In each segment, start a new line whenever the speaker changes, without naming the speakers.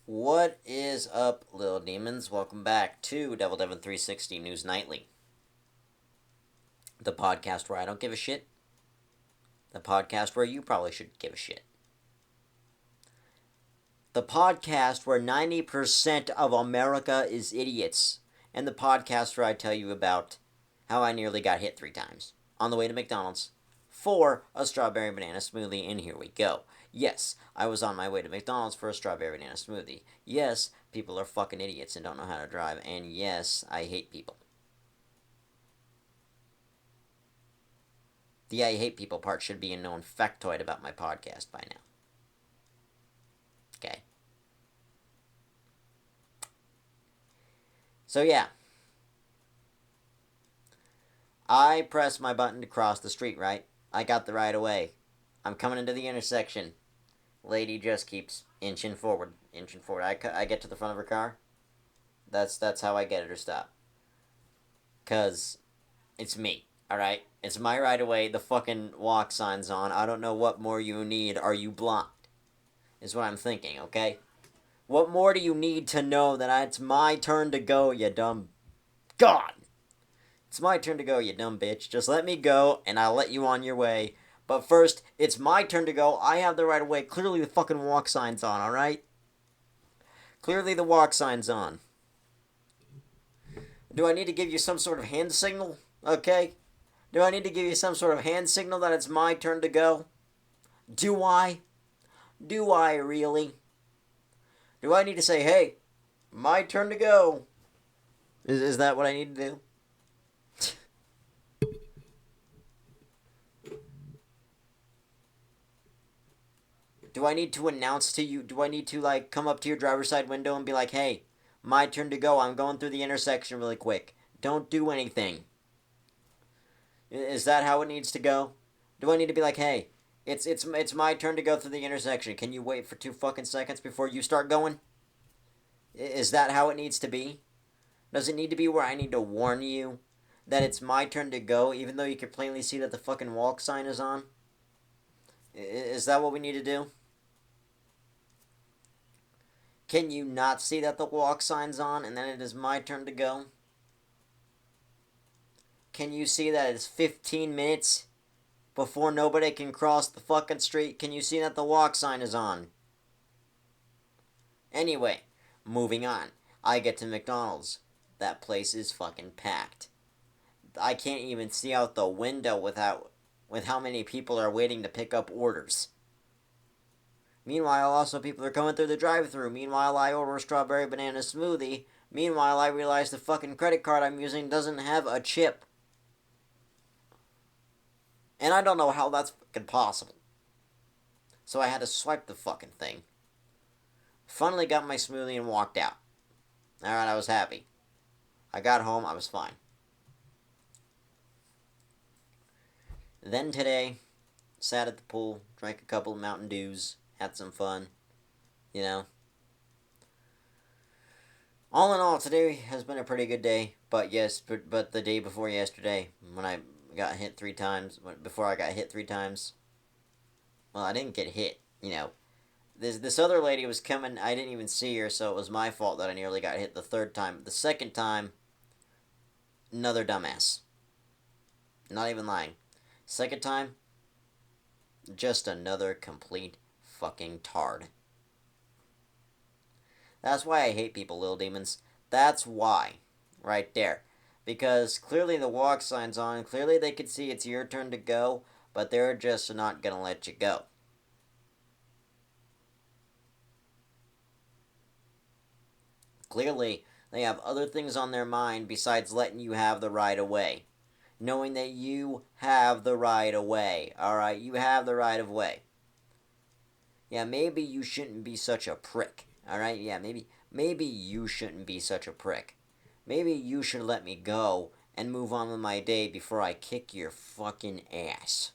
What is up, little demons? Welcome back to DEVILDEVYN360 News Nightly. The podcast where I don't give a shit. The podcast where you probably should give a shit. The podcast where 90% of America is idiots. And the podcast where I tell you about how I nearly got hit 3 times on the way to McDonald's for a strawberry banana smoothie, and here we go. Yes, I was on my way to McDonald's for a strawberry banana smoothie. Yes, people are fucking idiots and don't know how to drive, and yes, I hate people. The I hate people part should be a known factoid about my podcast by now. Okay. So yeah. I press my button to cross the street, right? I got the right of way. I'm coming into the intersection. Lady just keeps inching forward. I get to the front of her car. That's how I get her to stop. Cause it's me, alright? It's my right of way, the fucking walk sign's on. I don't know what more you need. Are you blind? Is what I'm thinking, okay? What more do you need to know that it's my turn to go, you dumb God? It's my turn to go, you dumb bitch. Just let me go, and I'll let you on your way. But first, it's my turn to go. I have the right of way. Clearly the fucking walk sign's on, alright? Clearly the walk sign's on. Do I need to give you some sort of hand signal? Okay? Do I need to give you some sort of hand signal that it's my turn to go? Do I? Do I really? Do I need to say, hey, my turn to go? Is that what I need to do? Do I need to announce to you, do I need to, like, come up to your driver's side window and be like, hey, my turn to go, I'm going through the intersection really quick. Don't do anything. Is that how it needs to go? Do I need to be like, hey, it's my turn to go through the intersection. Can you wait for 2 fucking seconds before you start going? Is that how it needs to be? Does it need to be where I need to warn you that it's my turn to go, even though you can plainly see that the fucking walk sign is on? Is that what we need to do? Can you not see that the walk sign's on and then it is my turn to go? Can you see that it's 15 minutes before nobody can cross the fucking street? Can you see that the walk sign is on? Anyway, moving on. I get to McDonald's. That place is fucking packed. I can't even see out the window with how many people are waiting to pick up orders. Meanwhile, also people are coming through the drive-thru. Meanwhile, I order a strawberry banana smoothie. Meanwhile, I realize the fucking credit card I'm using doesn't have a chip. And I don't know how that's fucking possible. So I had to swipe the fucking thing. Finally got my smoothie and walked out. Alright, I was happy. I got home, I was fine. Then today, sat at the pool, drank a couple of Mountain Dews, had some fun, you know. All in all, today has been a pretty good day, but the day before yesterday, when I got hit 3 times, before I got hit 3 times, well, I didn't get hit, you know. This other lady was coming, I didn't even see her, so it was my fault that I nearly got hit the 3rd time. The 2nd time, another dumbass. Not even lying. 2nd time, just another complete fucking tard. That's why I hate people, little demons. That's why. Right there. Because clearly the walk sign's on. Clearly they can see it's your turn to go. But they're just not gonna let you go. Clearly, they have other things on their mind besides letting you have the right of way. Knowing that you have the right of way. Alright, you have the right of way. Yeah, maybe you shouldn't be such a prick. Alright, yeah, maybe you shouldn't be such a prick. Maybe you should let me go and move on with my day before I kick your fucking ass.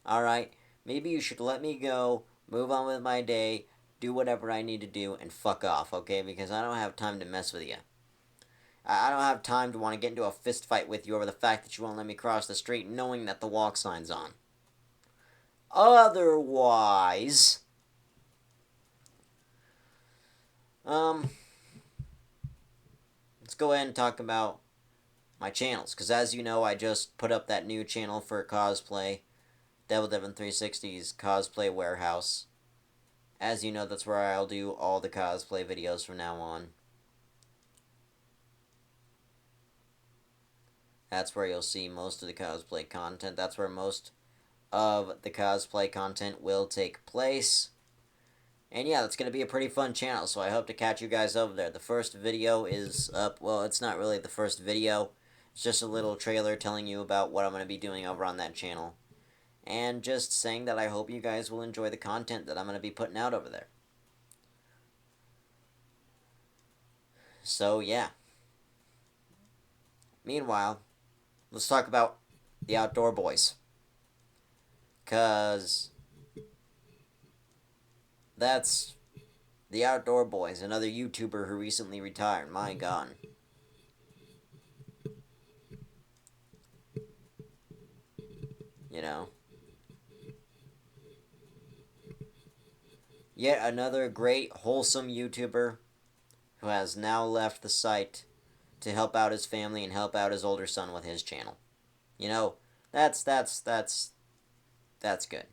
Alright, maybe you should let me go, move on with my day, do whatever I need to do, and fuck off, okay? Because I don't have time to mess with you. I don't have time to want to get into a fist fight with you over the fact that you won't let me cross the street knowing that the walk sign's on. Otherwise, Let's go ahead and talk about my channels, because as you know, I just put up that new channel for cosplay, DEVILDEVYN360's Cosplay Warehouse. As you know, that's where I'll do all the cosplay videos from now on. That's where you'll see most of the cosplay content. That's where most of the cosplay content will take place. And yeah, that's going to be a pretty fun channel, so I hope to catch you guys over there. The first video is up. Well, it's not really the first video. It's just a little trailer telling you about what I'm going to be doing over on that channel. And just saying that I hope you guys will enjoy the content that I'm going to be putting out over there. So, yeah. Meanwhile, let's talk about the Outdoor Boys. Because that's the Outdoor Boys, another YouTuber who recently retired. My God. You know. Yet another great, wholesome YouTuber who has now left the site to help out his family and help out his older son with his channel. You know, that's good.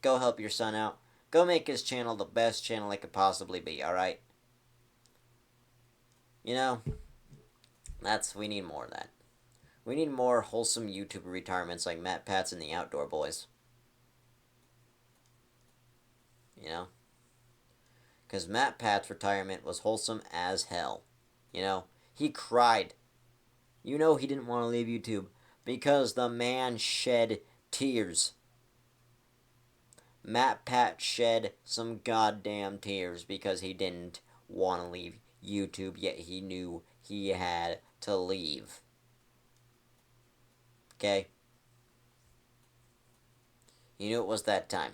Go help your son out. Go make his channel the best channel it could possibly be, alright? You know, we need more of that. We need more wholesome YouTuber retirements like Matt Pat's and the Outdoor Boys. You know? Because Matt Pat's retirement was wholesome as hell. You know? He cried. You know he didn't want to leave YouTube because the man shed tears. Matt Pat shed some goddamn tears because he didn't want to leave YouTube, yet he knew he had to leave. Okay? He knew it was that time.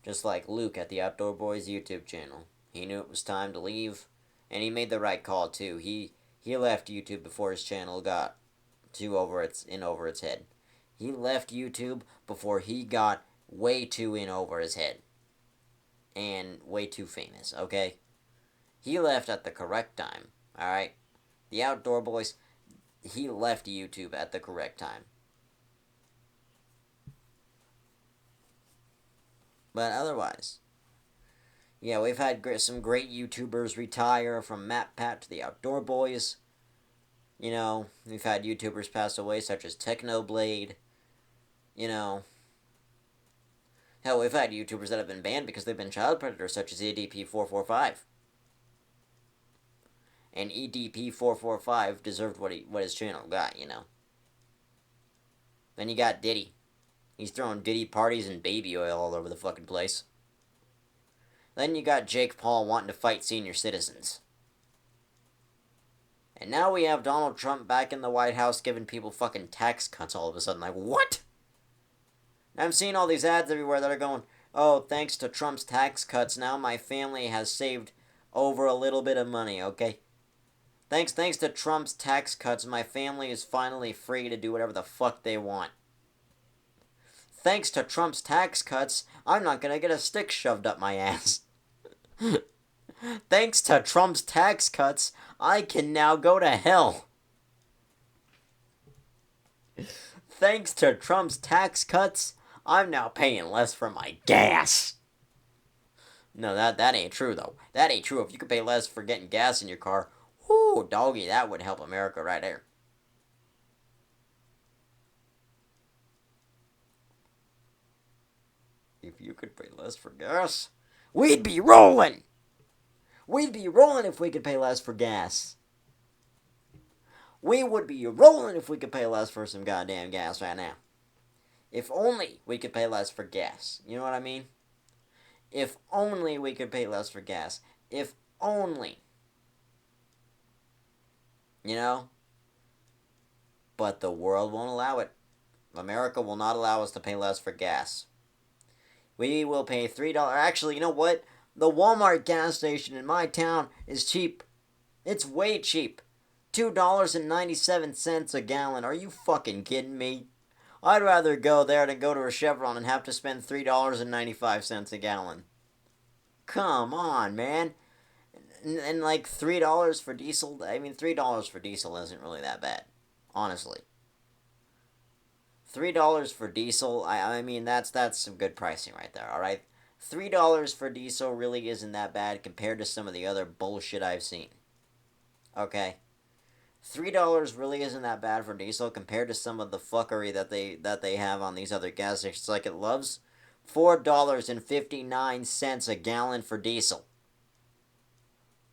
Just like Luke at the Outdoor Boys YouTube channel. He knew it was time to leave, and he made the right call too. He left YouTube before his channel got too over its head. He left YouTube before he got way too in over his head. And way too famous, okay? He left at the correct time, alright? The Outdoor Boys, he left YouTube at the correct time. But otherwise, yeah, we've had some great YouTubers retire, from Matt Pat to the Outdoor Boys. You know, we've had YouTubers pass away, such as Technoblade. You know, hell, we've had YouTubers that have been banned because they've been child predators, such as EDP445. And EDP445 deserved what his channel got, you know. Then you got Diddy. He's throwing Diddy parties and baby oil all over the fucking place. Then you got Jake Paul wanting to fight senior citizens. And now we have Donald Trump back in the White House giving people fucking tax cuts all of a sudden. Like, what? And I'm seeing all these ads everywhere that are going, oh, thanks to Trump's tax cuts, now my family has saved over a little bit of money, okay? Thanks to Trump's tax cuts, my family is finally free to do whatever the fuck they want. Thanks to Trump's tax cuts, I'm not gonna get a stick shoved up my ass. Thanks to Trump's tax cuts, I can now go to hell. Thanks to Trump's tax cuts, I'm now paying less for my gas. No, that ain't true, though. That ain't true. If you could pay less for getting gas in your car, whoo, doggy, that would help America right there. If you could pay less for gas, we'd be rolling. We'd be rolling if we could pay less for gas. We would be rolling if we could pay less for some goddamn gas right now. If only we could pay less for gas. You know what I mean? If only we could pay less for gas. If only. You know? But the world won't allow it. America will not allow us to pay less for gas. We will pay $3. Actually, you know what? The Walmart gas station in my town is cheap. It's way cheap. $2.97 a gallon. Are you fucking kidding me? I'd rather go there than go to a Chevron and have to spend $3.95 a gallon. Come on, man. And like $3 for diesel. I mean, $3 for diesel isn't really that bad, honestly. $3 for diesel. I mean, that's some good pricing right there. All right, $3 for diesel really isn't that bad compared to some of the other bullshit I've seen. Okay, $3 really isn't that bad for diesel compared to some of the fuckery that they have on these other gas stations like it loves. $4.59 a gallon for diesel.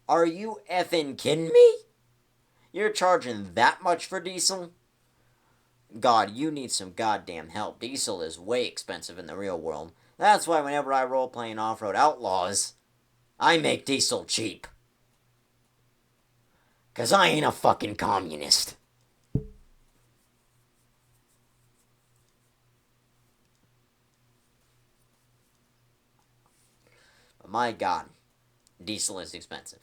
Are you effing kidding me? You're charging that much for diesel? God, you need some goddamn help. Diesel is way expensive in the real world. That's why whenever I role playing Off-Road Outlaws, I make diesel cheap. 'Cause I ain't a fucking communist. But my God, diesel is expensive.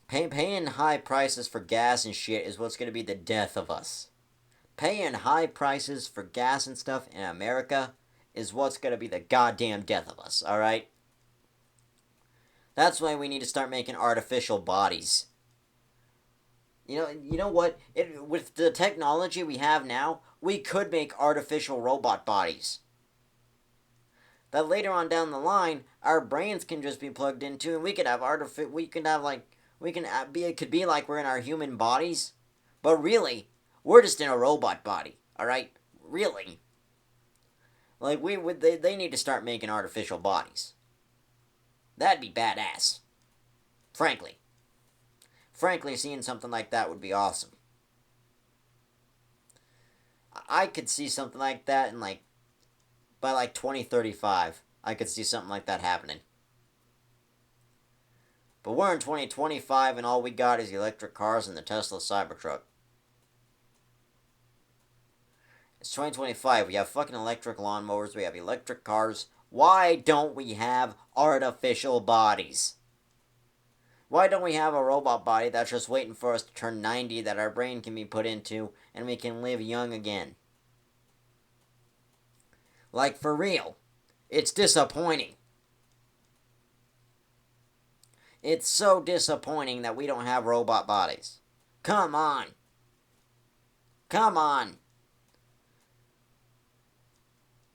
Paying high prices for gas and shit is what's going to be the death of us. Paying high prices for gas and stuff in America is what's going to be the goddamn death of us, alright? That's why we need to start making artificial bodies. You know what? With the technology we have now, we could make artificial robot bodies. That later on down the line, our brains can just be plugged into, and we could have it could be like we're in our human bodies, but really, we're just in a robot body, alright? Really. Like, they need to start making artificial bodies. That'd be badass. Frankly. Frankly, seeing something like that would be awesome. I could see something like that in by 2035. I could see something like that happening. But we're in 2025 and all we got is electric cars and the Tesla Cybertruck. It's 2025. We have fucking electric lawnmowers. We have electric cars. Why don't we have artificial bodies? Why don't we have a robot body that's just waiting for us to turn 90 that our brain can be put into and we can live young again? Like, for real. It's disappointing. It's so disappointing that we don't have robot bodies. Come on. Come on.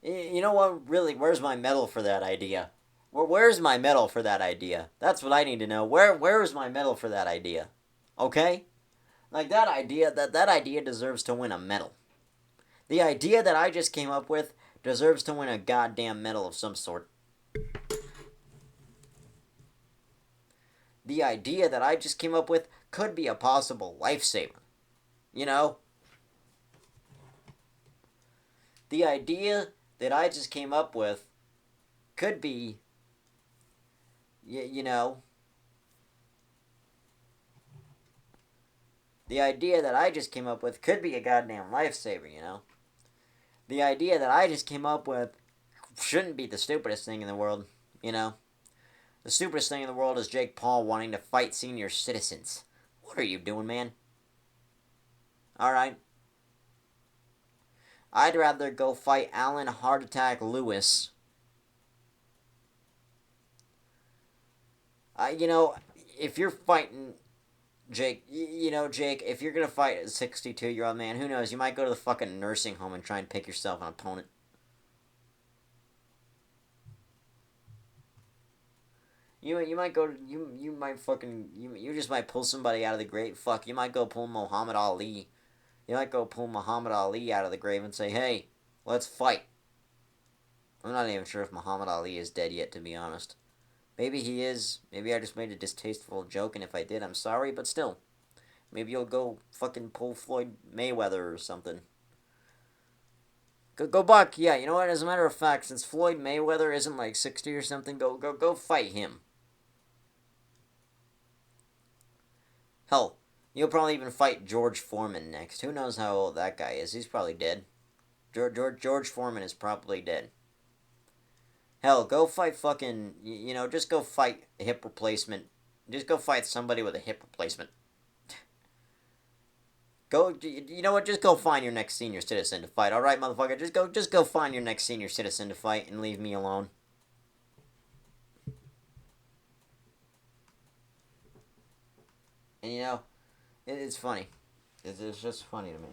You know what, really, where's my medal for that idea? Where's my medal for that idea? That's what I need to know. Where's my medal for that idea? Okay? Like, that idea deserves to win a medal. The idea that I just came up with deserves to win a goddamn medal of some sort. The idea that I just came up with could be a possible lifesaver. You know? The idea that I just came up with could be, you know, the idea that I just came up with could be a goddamn lifesaver, you know? The idea that I just came up with shouldn't be the stupidest thing in the world, you know? The stupidest thing in the world is Jake Paul wanting to fight senior citizens. What are you doing, man? Alright. I'd rather go fight Alan Heart Attack Lewis. If you're fighting Jake, Jake, if you're gonna fight a 62-year-old man, who knows, you might go to the fucking nursing home and try and pick yourself an opponent. You might go, you might fucking, you just might pull somebody out of the grave. Fuck, you might go pull Muhammad Ali. You might go pull Muhammad Ali out of the grave and say, hey, let's fight. I'm not even sure if Muhammad Ali is dead yet, to be honest. Maybe he is. Maybe I just made a distasteful joke, and if I did, I'm sorry, but still. Maybe you'll go fucking pull Floyd Mayweather or something. Go Buck. Yeah, you know what? As a matter of fact, since Floyd Mayweather isn't like 60 or something, go fight him. Hell, you'll probably even fight George Foreman next. Who knows how old that guy is? He's probably dead. George Foreman is probably dead. Hell, go fight fucking, just go fight a hip replacement. Just go fight somebody with a hip replacement. Go, you know what? Just go find your next senior citizen to fight. All right, motherfucker. Just go find your next senior citizen to fight and leave me alone. And you know, it's funny. It's just funny to me.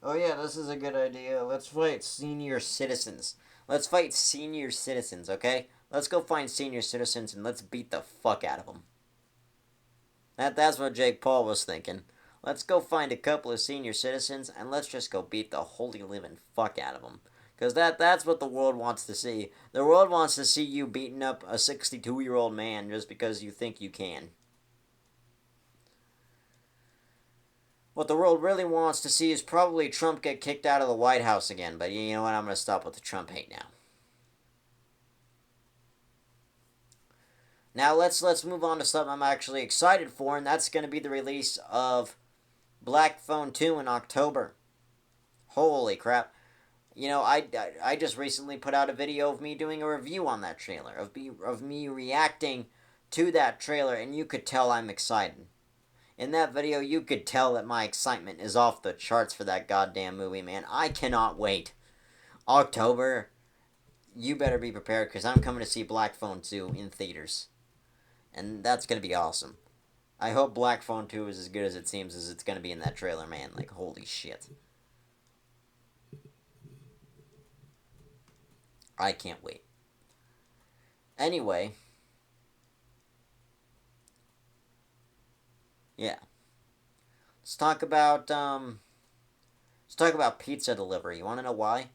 Oh yeah, this is a good idea. Let's fight senior citizens. Let's fight senior citizens, okay? Let's go find senior citizens and let's beat the fuck out of them. That's what Jake Paul was thinking. Let's go find a couple of senior citizens and let's just go beat the holy living fuck out of them. Because that's what the world wants to see. The world wants to see you beating up a 62-year-old man just because you think you can. What the world really wants to see is probably Trump get kicked out of the White House again. But you know what? I'm going to stop with the Trump hate now. Now let's move on to something I'm actually excited for, and that's going to be the release of Black Phone 2 in October. Holy crap. You know, I just recently put out a video of me doing a review on that trailer, of me reacting to that trailer, and you could tell I'm excited. In that video, you could tell that my excitement is off the charts for that goddamn movie, man. I cannot wait. October, you better be prepared, because I'm coming to see Black Phone 2 in theaters. And that's going to be awesome. I hope Black Phone 2 is as good as it seems as it's going to be in that trailer, man. Like, holy shit. I can't wait. Anyway. Yeah. Let's talk about pizza delivery. You want to know why?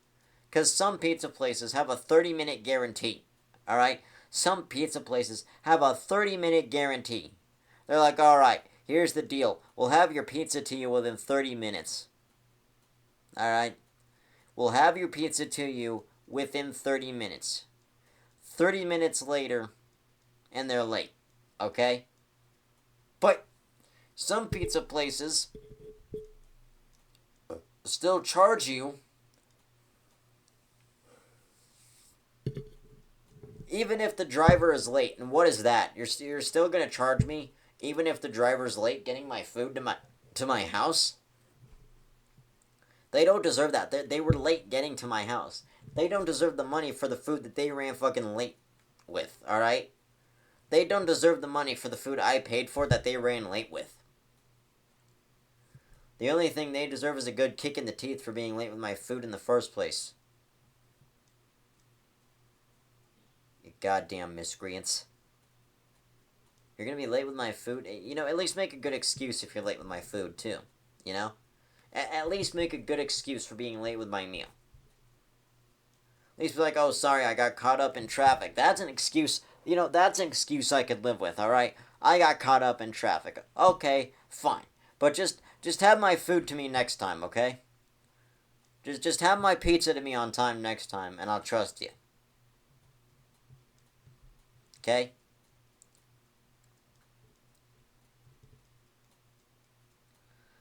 Because some pizza places have a 30-minute guarantee. Alright? Some pizza places have a 30-minute guarantee. They're like, alright, here's the deal. We'll have your pizza to you within 30 minutes. Alright? We'll have your pizza to you within 30 minutes. 30 minutes later, and they're late. Okay? But some pizza places still charge you even if the driver is late. And what is that? You're still going to charge me even if the driver's late getting my food to my house? They don't deserve that. They were late getting to my house. They don't deserve the money for the food that they ran fucking late with, alright? They don't deserve the money for the food I paid for that they ran late with. The only thing they deserve is a good kick in the teeth for being late with my food in the first place. You goddamn miscreants. You're gonna be late with my food? You know, at least make a good excuse if you're late with my food, too. You know? At least make a good excuse for being late with my meal. At least be like, oh, sorry, I got caught up in traffic. That's an excuse. You know, that's an excuse I could live with, alright? I got caught up in traffic. Okay, fine. But just have my food to me next time, okay? Just have my pizza to me on time next time, and I'll trust you. Okay?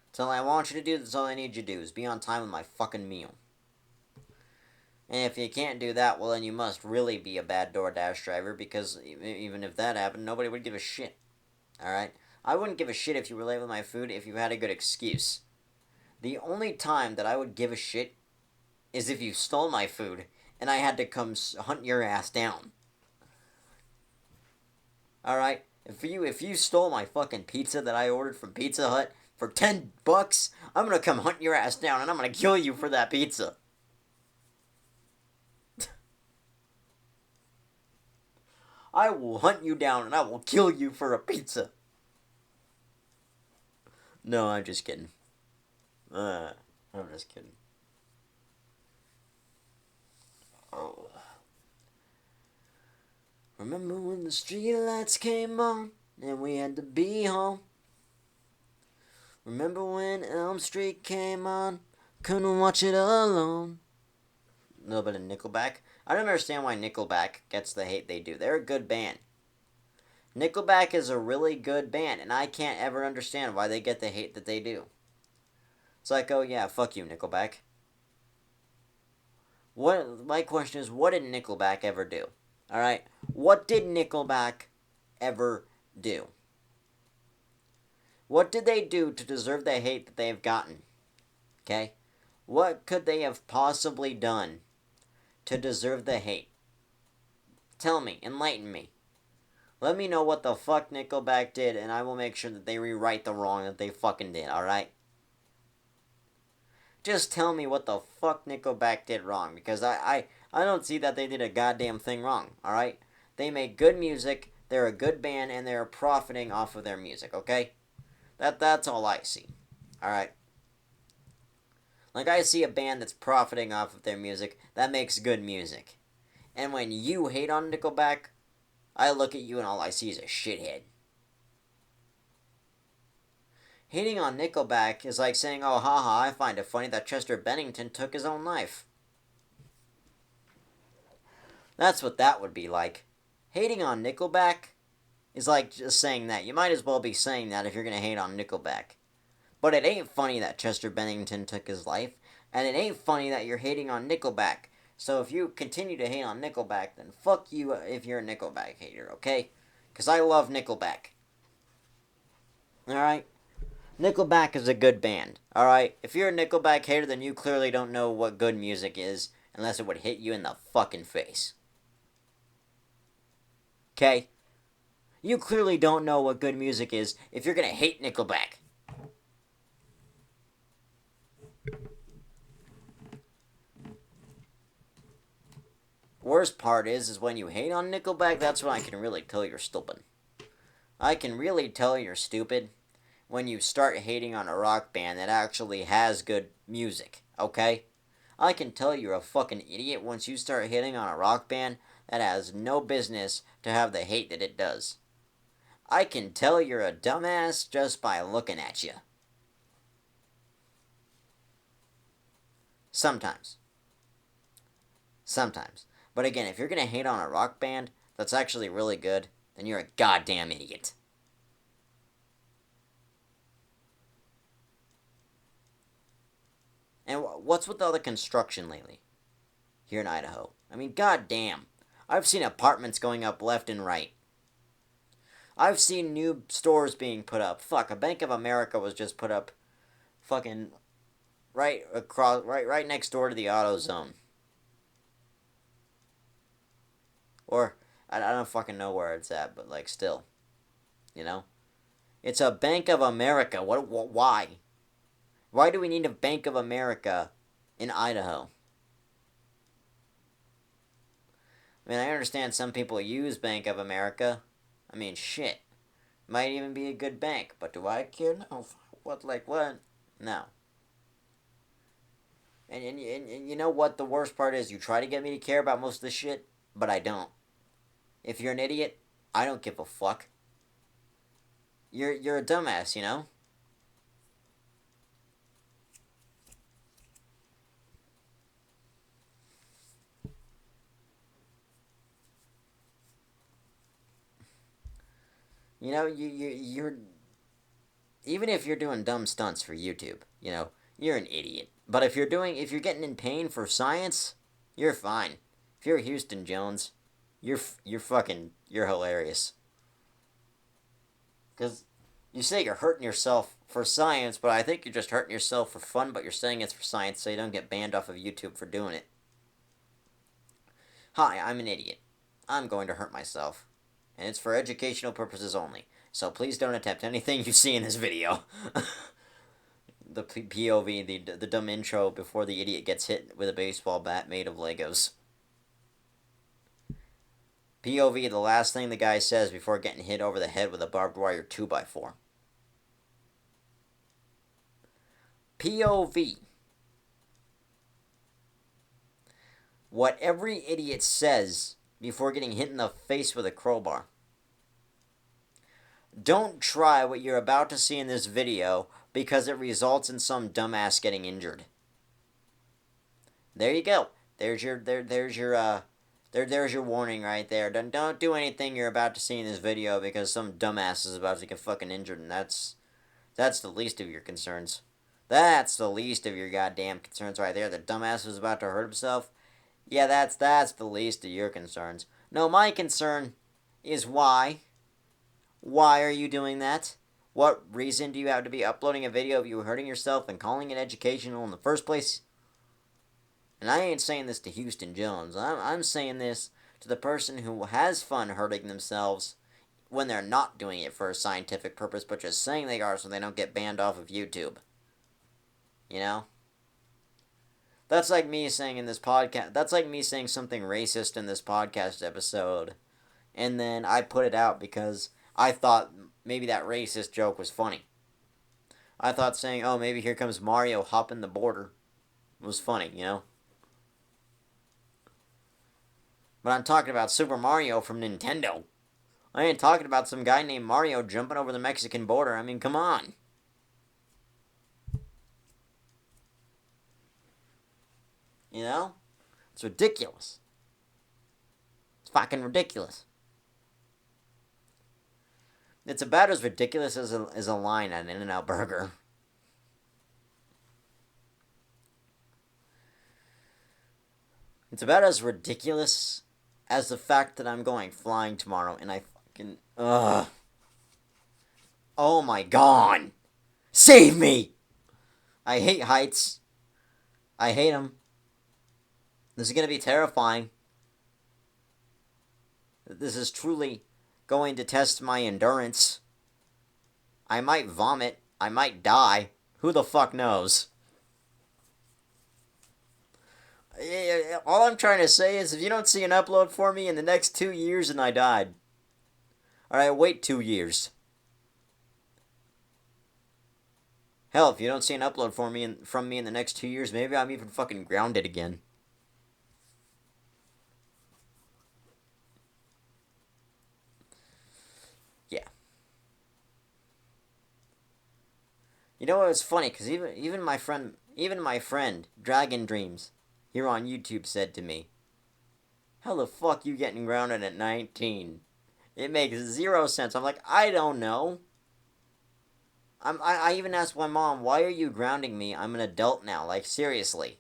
That's all I want you to do. That's all I need you to do, is be on time with my fucking meal. And if you can't do that, well, then you must really be a bad DoorDash driver, because even if that happened, nobody would give a shit. Alright? I wouldn't give a shit if you were late with my food if you had a good excuse. The only time that I would give a shit is if you stole my food and I had to come hunt your ass down. Alright? If you stole my fucking pizza that I ordered from Pizza Hut for $10, I'm gonna come hunt your ass down and I'm gonna kill you for that pizza. I will hunt you down and I will kill you for a pizza. No, I'm just kidding. I'm just kidding. Oh. Remember when the streetlights came on and we had to be home? Remember when Elm Street came on? Couldn't watch it alone. A little bit of Nickelback. I don't understand why Nickelback gets the hate they do. They're a good band. Nickelback is a really good band, and I can't ever understand why they get the hate that they do. It's like, oh yeah, fuck you, Nickelback. My question is, what did Nickelback ever do? Alright? What did Nickelback ever do? What did they do to deserve the hate that they have gotten? Okay? What could they have possibly done to deserve the hate? Tell me, enlighten me. Let me know what the fuck Nickelback did, and I will make sure that they rewrite the wrong that they fucking did, alright? Just tell me what the fuck Nickelback did wrong, because I don't see that they did a goddamn thing wrong, alright? They make good music, they're a good band, and they're profiting off of their music, okay? That's all I see, alright? Like, I see a band that's profiting off of their music, that makes good music. And when you hate on Nickelback, I look at you and all I see is a shithead. Hating on Nickelback is like saying, oh, haha, I find it funny that Chester Bennington took his own life. That's what that would be like. Hating on Nickelback is like just saying that. You might as well be saying that if you're going to hate on Nickelback. But it ain't funny that Chester Bennington took his life, and it ain't funny that you're hating on Nickelback. So if you continue to hate on Nickelback, then fuck you if you're a Nickelback hater, okay? Because I love Nickelback. Alright? Nickelback is a good band, alright? If you're a Nickelback hater, then you clearly don't know what good music is, unless it would hit you in the fucking face. Okay? You clearly don't know what good music is if you're gonna hate Nickelback. Worst part is when you hate on Nickelback, that's when I can really tell you're stupid. I can really tell you're stupid when you start hating on a rock band that actually has good music, okay? I can tell you're a fucking idiot once you start hating on a rock band that has no business to have the hate that it does. I can tell you're a dumbass just by looking at you. Sometimes. But again, if you're gonna hate on a rock band that's actually really good, then you're a goddamn idiot. And what's with all the construction lately? Here in Idaho. I mean, goddamn. I've seen apartments going up left and right. I've seen new stores being put up. Fuck, a Bank of America was just put up fucking right next door to the AutoZone. Or, I don't fucking know where it's at, but, like, still. You know? It's a Bank of America. Why? Why do we need a Bank of America in Idaho? I mean, I understand some people use Bank of America. I mean, shit. Might even be a good bank, but do I care? No. What? No. And you know what the worst part is? You try to get me to care about most of this shit, but I don't. If you're an idiot, I don't give a fuck. You're a dumbass, you know? You know, you're even if you're doing dumb stunts for YouTube, you know, you're an idiot. But if you're getting in pain for science, you're fine. If you're Houston Jones, you're hilarious. Because you say you're hurting yourself for science, but I think you're just hurting yourself for fun, but you're saying it's for science so you don't get banned off of YouTube for doing it. Hi, I'm an idiot. I'm going to hurt myself. And it's for educational purposes only. So please don't attempt anything you see in this video. The POV, the dumb intro before the idiot gets hit with a baseball bat made of Legos. POV, the last thing the guy says before getting hit over the head with a barbed wire 2x4. POV. What every idiot says before getting hit in the face with a crowbar. Don't try what you're about to see in this video because it results in some dumbass getting injured. There you go. There's your warning right there. Don't do anything you're about to see in this video because some dumbass is about to get fucking injured, and that's the least of your concerns. That's the least of your goddamn concerns right there. The dumbass was about to hurt himself. Yeah, that's the least of your concerns. No, my concern is why. Why are you doing that? What reason do you have to be uploading a video of you hurting yourself and calling it educational in the first place? And I ain't saying this to Houston Jones. I'm saying this to the person who has fun hurting themselves when they're not doing it for a scientific purpose, but just saying they are so they don't get banned off of YouTube. You know? That's like me saying in this podcast, that's like me saying something racist in this podcast episode, and then I put it out because I thought maybe that racist joke was funny. I thought saying, oh, maybe here comes Mario hopping the border was funny, you know? But I'm talking about Super Mario from Nintendo. I ain't talking about some guy named Mario jumping over the Mexican border. I mean, come on. You know? It's ridiculous. It's fucking ridiculous. It's about as ridiculous as a line at an In-N-Out Burger. It's about as ridiculous as the fact that I'm going flying tomorrow and I fucking... Ugh. Oh my god. Save me! I hate heights. I hate them. This is going to be terrifying. This is truly going to test my endurance. I might vomit. I might die. Who the fuck knows? All I'm trying to say is if you don't see an upload for me in the next 2 years and I died. Alright, wait 2 years. Hell, if you don't see an upload from me in the next 2 years, maybe I'm even fucking grounded again. Yeah. You know what was funny? Because even my friend Dragon Dreams here on YouTube said to me, "How the fuck you getting grounded at 19? It makes 0 sense." I'm like, I don't know. I even asked my mom, "Why are you grounding me? I'm an adult now. Like, seriously."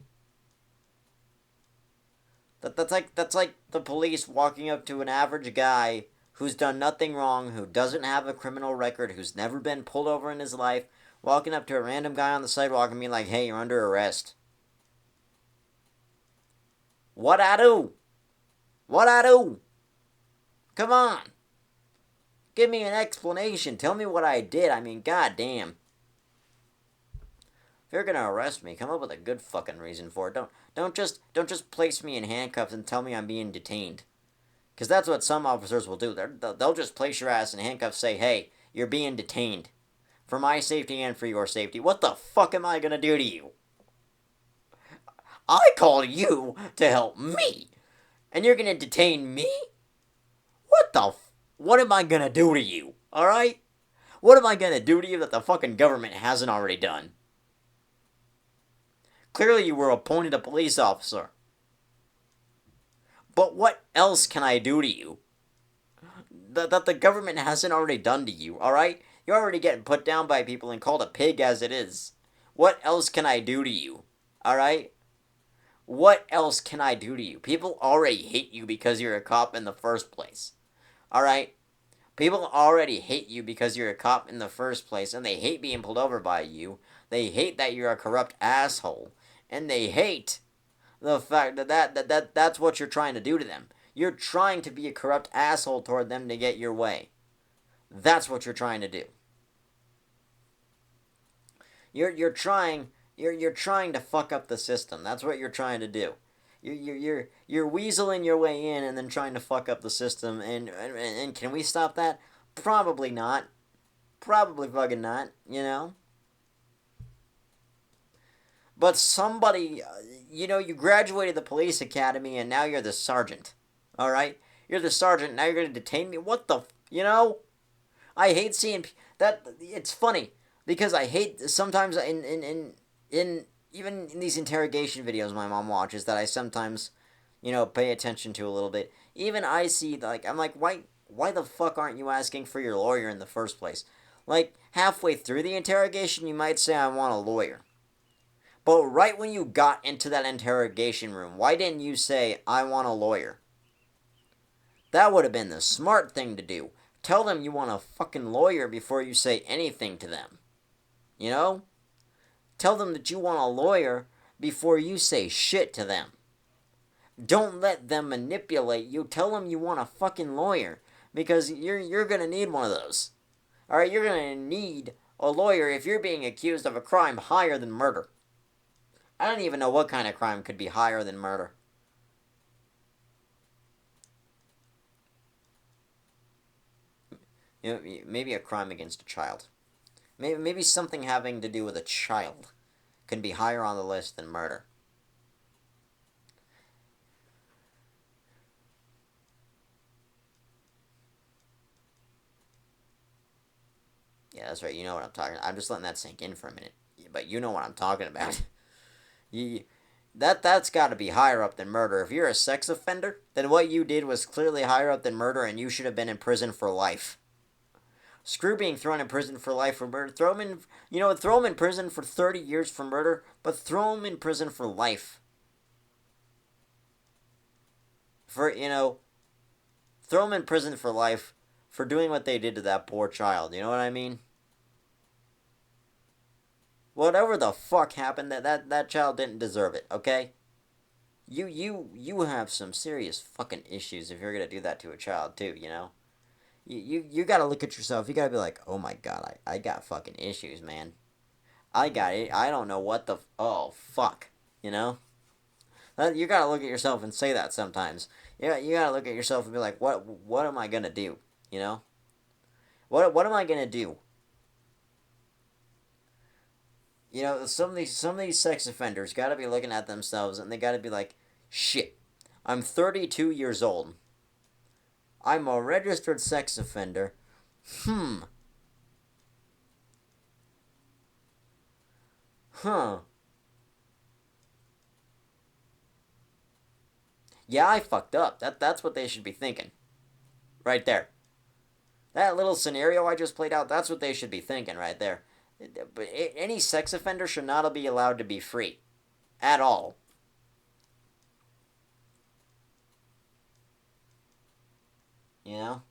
That's like the police walking up to an average guy who's done nothing wrong, who doesn't have a criminal record, who's never been pulled over in his life, walking up to a random guy on the sidewalk and being like, "Hey, you're under arrest." What I do? What I do? Come on. Give me an explanation. Tell me what I did. I mean, goddamn. If you're gonna arrest me, come up with a good fucking reason for it. Don't just place me in handcuffs and tell me I'm being detained. Because that's what some officers will do. They'll just place your ass in handcuffs, say, "Hey, you're being detained. For my safety and for your safety." What the fuck am I gonna do to you? I called you to help me. And you're gonna detain me? What am I gonna do to you? Alright? What am I gonna do to you that the fucking government hasn't already done? Clearly you were appointed a police officer. But what else can I do to you that the government hasn't already done to you, alright? You're already getting put down by people and called a pig as it is. What else can I do to you? Alright? What else can I do to you? People already hate you because you're a cop in the first place. Alright? People already hate you because you're a cop in the first place, and they hate being pulled over by you. They hate that you're a corrupt asshole. And they hate the fact that that's what you're trying to do to them. You're trying to be a corrupt asshole toward them to get your way. That's what you're trying to do. You're trying to fuck up the system. That's what you're trying to do. You're weaseling your way in and then trying to fuck up the system. And can we stop that? Probably not. Probably fucking not. You know. But somebody, you graduated the police academy and now you're the sergeant. All right, you're the sergeant. Now you're gonna detain me. What the, I hate seeing that. It's funny because I hate sometimes in even in these interrogation videos my mom watches that I sometimes, pay attention to a little bit. Even I see, like, I'm like, why the fuck aren't you asking for your lawyer in the first place? Like, halfway through the interrogation, you might say, "I want a lawyer." But right when you got into that interrogation room, why didn't you say, "I want a lawyer"? That would have been the smart thing to do. Tell them you want a fucking lawyer before you say anything to them. You know? Tell them that you want a lawyer before you say shit to them. Don't let them manipulate you. Tell them you want a fucking lawyer. Because you're gonna need one of those. Alright, you're gonna need a lawyer if you're being accused of a crime higher than murder. I don't even know what kind of crime could be higher than murder. You know, maybe a crime against a child. Maybe something having to do with a child can be higher on the list than murder. Yeah, that's right. You know what I'm talking about. I'm just letting that sink in for a minute. But you know what I'm talking about. That's got to be higher up than murder. If you're a sex offender, then what you did was clearly higher up than murder, and you should have been in prison for life. Screw being thrown in prison for life for murder. Throw him in prison for 30 years for murder, but throw him in prison for life. Throw him in prison for life for doing what they did to that poor child. You know what I mean? Whatever the fuck happened, that child didn't deserve it, okay? You have some serious fucking issues if you're gonna do that to a child too, you know? You gotta look at yourself, you gotta be like, oh my god, I got fucking issues, man. I got it, I don't know what the, oh fuck, you know? You gotta look at yourself and say that sometimes. Yeah, you gotta look at yourself and be like, what am I gonna do, you know? What am I gonna do? You know, some of these sex offenders got to be looking at themselves and they got to be like, shit, I'm 32 years old. I'm a registered sex offender. Huh. Yeah, I fucked up. That's what they should be thinking. Right there. That little scenario I just played out, that's what they should be thinking right there. But any sex offender should not be allowed to be free. At all. You know?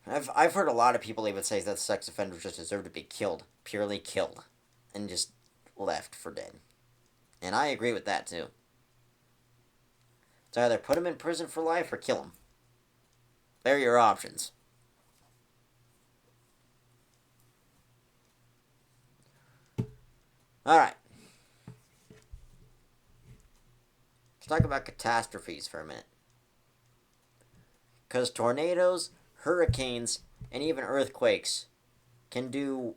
I've heard a lot of people even say that sex offenders just deserve to be killed. Purely killed. And just left for dead. And I agree with that too. It's either put them in prison for life or kill them. They're your options. Alright. Let's talk about catastrophes for a minute. Because tornadoes, hurricanes, and even earthquakes can do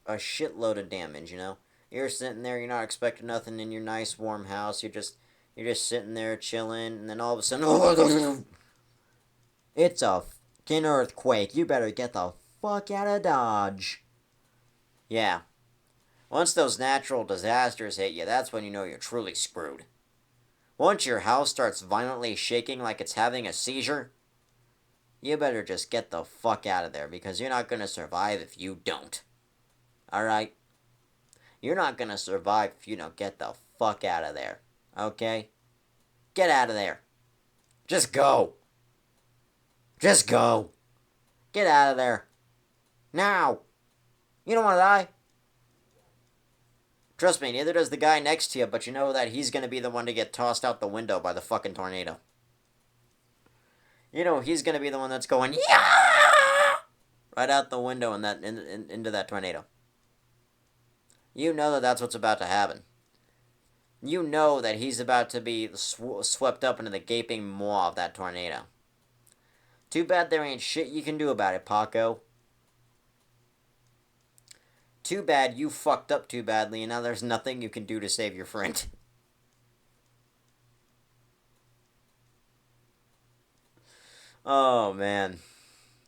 a shitload of damage, you know? You're sitting there, you're not expecting nothing in your nice warm house, you're just sitting there chilling, and then all of a sudden, it's a fucking earthquake. You better get the fuck out of Dodge. Yeah. Once those natural disasters hit you, that's when you know you're truly screwed. Once your house starts violently shaking like it's having a seizure, you better just get the fuck out of there, because you're not gonna survive if you don't. Alright? You're not gonna survive if you don't get the fuck out of there. Okay? Get out of there. Just go. Just go. Get out of there. Now. You don't want to die. Trust me, neither does the guy next to you, but you know that he's gonna be the one to get tossed out the window by the fucking tornado. You know he's gonna be the one that's going, yeah! Right out the window into that tornado. You know that that's what's about to happen. You know that he's about to be swept up into the gaping maw of that tornado. Too bad there ain't shit you can do about it, Paco. Too bad you fucked up too badly, and now there's nothing you can do to save your friend. Oh, man.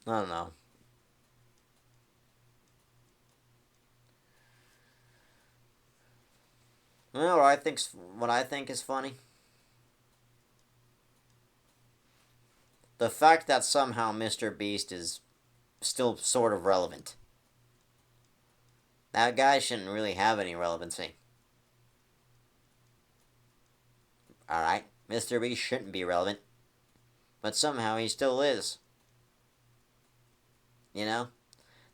I don't know. Well, what I think is funny, the fact that somehow Mr. Beast is still sort of relevant. That guy shouldn't really have any relevancy. Alright, Mr. Beast shouldn't be relevant. But somehow he still is. You know?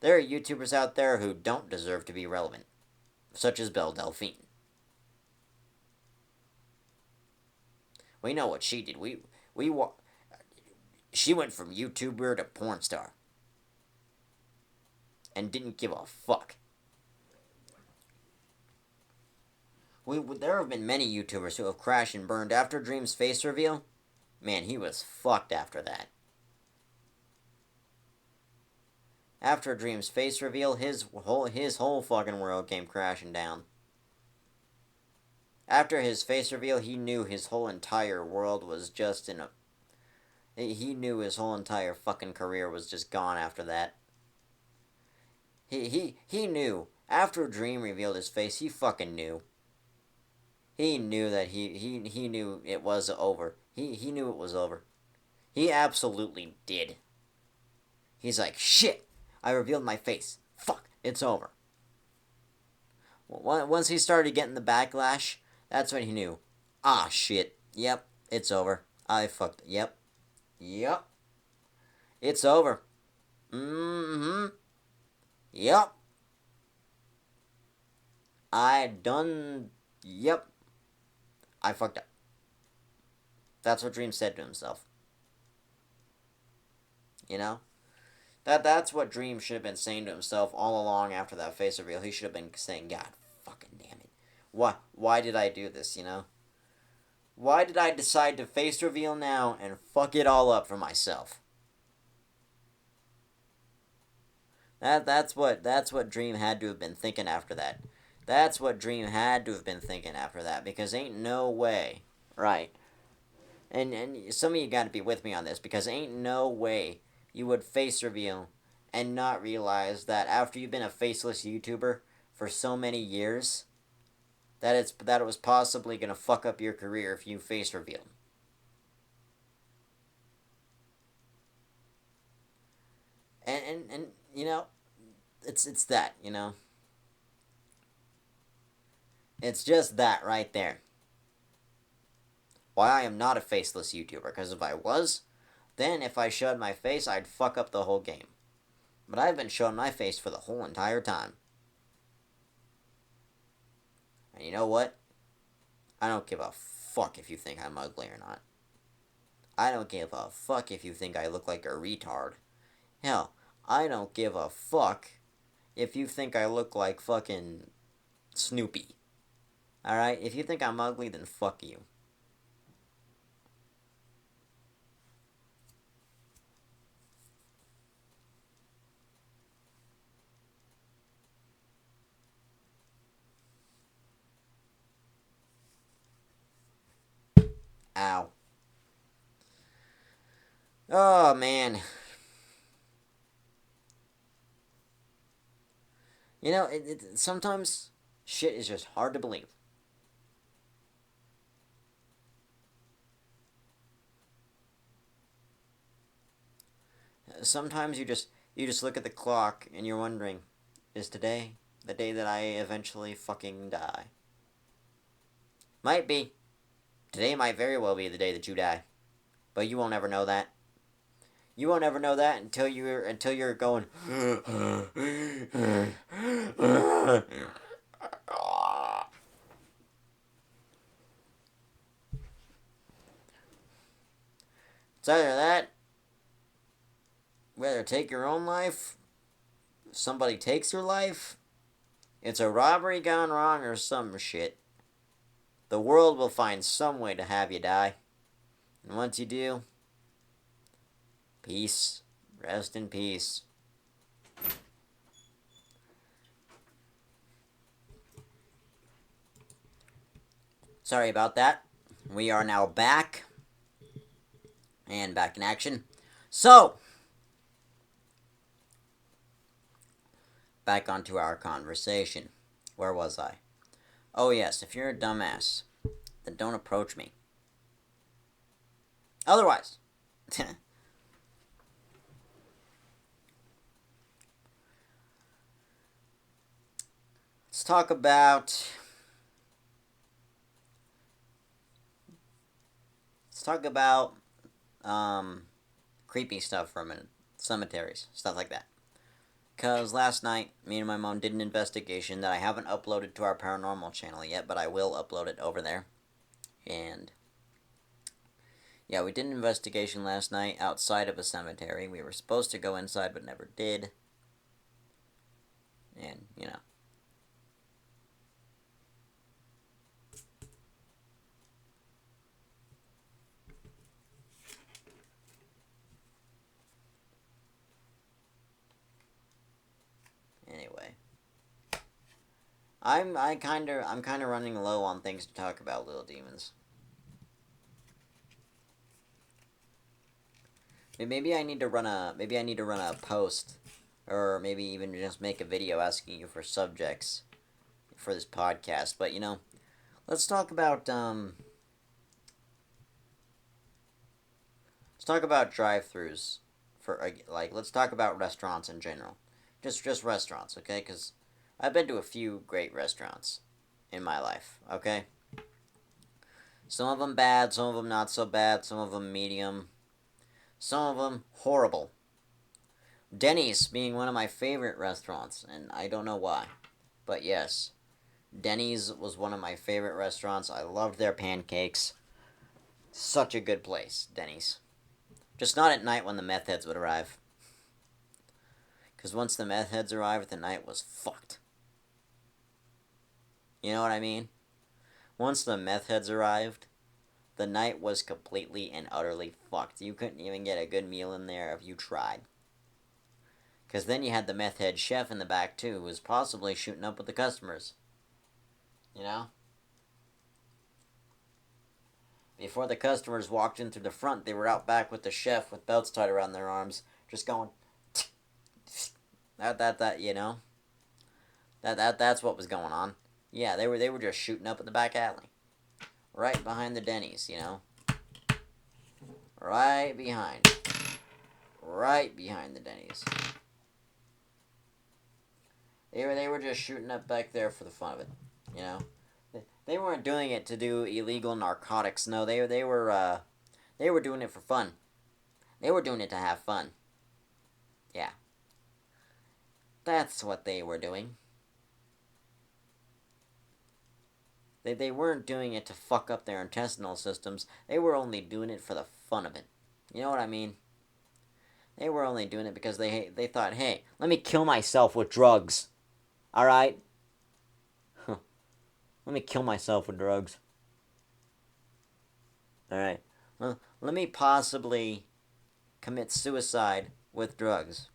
There are YouTubers out there who don't deserve to be relevant. Such as Belle Delphine. We know what she did. She went from YouTuber to porn star. And didn't give a fuck. There have been many YouTubers who have crashed and burned after Dream's face reveal. Man, he was fucked after that. After Dream's face reveal, his whole fucking world came crashing down. After his face reveal, he knew his whole entire world was just in a... He knew his whole entire fucking career was just gone after that. He knew. After Dream revealed his face, he fucking knew. He knew that he knew it was over. He knew it was over. He absolutely did. He's like, shit, I revealed my face. Fuck, it's over. Once he started getting the backlash, that's when he knew. Ah, shit. Yep, it's over. I fucked. Yep. It's over. Mm-hmm. Yep. I done... Yep. I fucked up. That's what Dream said to himself. You know? That's what Dream should have been saying to himself all along after that face reveal. He should have been saying, God fucking damn it. Why did I do this, you know? Why did I decide to face reveal now and fuck it all up for myself? That's what Dream had to have been thinking after that. That's what Dream had to have been thinking after that, because ain't no way, right? And some of you got to be with me on this, because ain't no way you would face reveal and not realize that after you've been a faceless YouTuber for so many years, that it was possibly gonna fuck up your career if you face revealed. And you know, it's that, you know. It's just that right there. Why I am not a faceless YouTuber, because if I was, then if I showed my face, I'd fuck up the whole game. But I've been showing my face for the whole entire time. And you know what? I don't give a fuck if you think I'm ugly or not. I don't give a fuck if you think I look like a retard. Hell, I don't give a fuck if you think I look like fucking Snoopy. Alright? If you think I'm ugly, then fuck you. Ow. Oh, man. You know, sometimes shit is just hard to believe. Sometimes you just look at the clock and you're wondering, is today the day that I eventually fucking die? Might be. Today might very well be the day that you die. But you won't ever know that. You won't ever know that until you're going. It's either that, whether take your own life, somebody takes your life, it's a robbery gone wrong or some shit. The world will find some way to have you die. And once you do, peace. Rest in peace. Sorry about that. We are now back. And back in action. So, back onto our conversation. Where was I? Oh yes, if you're a dumbass, then don't approach me. Otherwise, Let's talk about... creepy stuff for a minute. Cemeteries, stuff like that. Because last night, me and my mom did an investigation that I haven't uploaded to our paranormal channel yet, but I will upload it over there. And yeah, we did an investigation last night outside of a cemetery. We were supposed to go inside, but never did. And, you know. Anyway. I'm kind of running low on things to talk about, Little Demons. Maybe I need to run a post, or maybe even just make a video asking you for subjects for this podcast. But you know, let's talk about drive-throughs for let's talk about restaurants in general, just restaurants, okay? Because I've been to a few great restaurants in my life, okay? Some of them bad, some of them not so bad, some of them medium. Some of them horrible. Denny's being one of my favorite restaurants, and I don't know why. But yes, Denny's was one of my favorite restaurants. I loved their pancakes. Such a good place, Denny's. Just not at night when the meth heads would arrive. Because once the meth heads arrived, the night was fucked. You know what I mean? Once the meth heads arrived, the night was completely and utterly fucked. You couldn't even get a good meal in there if you tried. Because then you had the meth head chef in the back, too, who was possibly shooting up with the customers. You know? Before the customers walked in through the front, they were out back with the chef with belts tied around their arms, just going... that, you know? That's what was going on. Yeah, they were just shooting up in the back alley. Right behind the Denny's, you know? Right behind the Denny's. They were just shooting up back there for the fun of it, you know? They weren't doing it to do illegal narcotics. No, they were doing it for fun. They were doing it to have fun. Yeah. That's what they were doing. They weren't doing it to fuck up their intestinal systems. They were only doing it for the fun of it. You know what I mean? They were only doing it because they thought, hey, let me kill myself with drugs. Alright? Huh. Let me kill myself with drugs. Alright. Well, let me possibly commit suicide with drugs.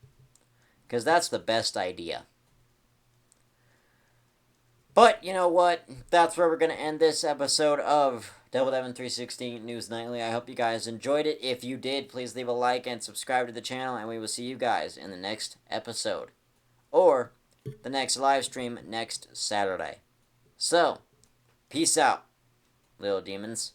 Because that's the best idea. But, you know what? That's where we're going to end this episode of DEVILDEVYN360 News Nightly. I hope you guys enjoyed it. If you did, please leave a like and subscribe to the channel, and we will see you guys in the next episode. Or the next live stream next Saturday. So, peace out, little demons.